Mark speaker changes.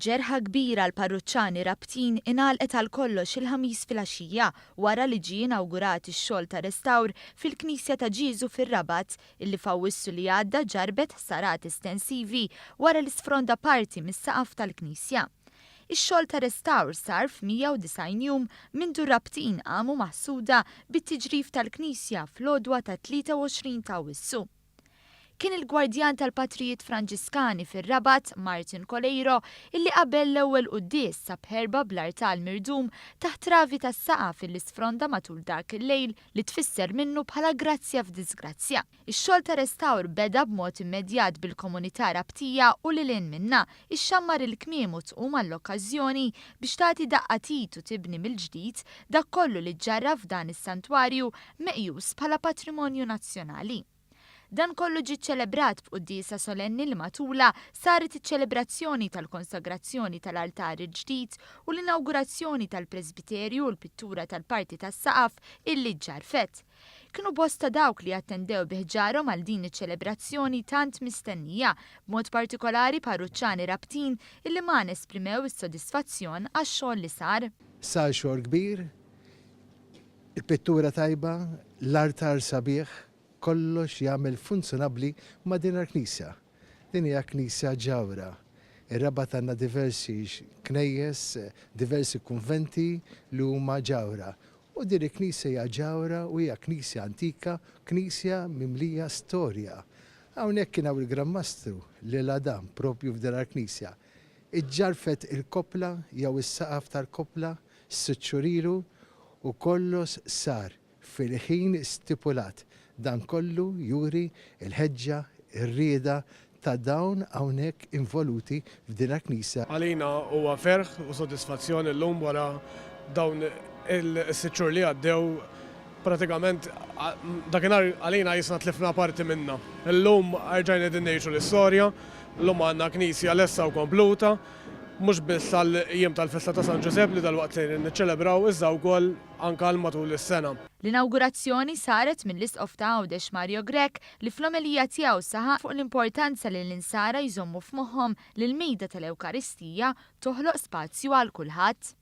Speaker 1: Ġerħa kbira l-parruċċani rabtin ingħalqet għal kollox il-ħamis filgħaxija wara li ġie inawgurat ix-xogħol ta' restawr fil-knisja ta' Ġieżu Fir-Rabat illi f'Awwissu li għadda ġarbet ħsarat estensivi wara l-sfronda parti mis-saqaf tal-knisja. Ix-xogħol ta' restawr sar f'190 jum mindu rabtin qamu maħsuda bit-tiġrif tal-knisja fl-għodwa ta' 23 ta' Awwissu. Kien il-gwardjan tal-Patrijiet Franġiskani fir-Rabat, Martin Kolejro, illi qabel l-ewwel qudies sab ħerba bl-artal mirdum taħt travi tas-saqaf fil-sfronda matul dak il-lejl li tfisser minnu bħala grazzja f'disgrazzja. Ix-xogħol ta' restawr beda b'mod immedjat bil-komunità rabtija u lilin minna ixxammar il-kmiem u tqum għall-okkażjoni biex tagħti daqqatit u tibni mill-ġdid dak kollu li ġarra f'dan is-santwarju meqjus bħala patrimonju nazzjonali. Dan kollu ġie ċelebrat b'qudiesa solenni li matula saret iċ-ċelebrazzjoni tal-konsagrazzjoni tal-altar il-ġdid u l-inawgurazzjoni tal-presbiterju u l-pittura tal-parti tas-saqaf illi ġarfet. Kienu bosta dawk li attendew biħġarhom għal din iċ-ċelebrazzjoni tant mistennija, b'mod partikolari parruċċani rabtin illi ma nesprimew is-sodisfazzjon għax-xogħol li sar.
Speaker 2: Sar xogħol kbir, il-pittura tajba, l-artar sabiħ, kollox jagħmel funzjonabbli ma' din il-knisja. Din hija knisja ġawra. Ir-Rabat għandna diversi knejjes, diversi kunventi li huma ġawra. U din il-knisja hija ġawra u hija knisja antika, knisja mimlija storja. Hawnhekk kien hawn il-Grammastru lil Adam propju f'din il-knisja. Iġġarfet il-kopla jew is-saqaf tal-kopla s-siċċurilu u kollox sar fil-ħin stipulat. Dan kollu juri il-ħeġġa, ir-rieda ta' dawn hawnhekk involuti f'din il-knisja.
Speaker 3: Għalina huwa ferħ u sodisfazzjoni llum wara dawn is-sitt xhur li għaddew pratikament dakinhar għalina jisna tlifna parti minnha. Illum rġajna din ngħixu l-istorja, llum għandna knisja lessa u kompluta, mhux biss tal-jiem tal-festa ta' San Ġużepp li dal-waqt li niċċelebraw iżda wkoll anke għal matul is-sena.
Speaker 1: L-inawgurazzjoni saret mill-Isqof ta' Għawdex Mario Grek li fl-omelija tiegħu saħaq fuq l-importanza li l-insara jżommu f'moħħhom li l-mejda tal-Ewkaristija toħloq spazju għal kulħadd.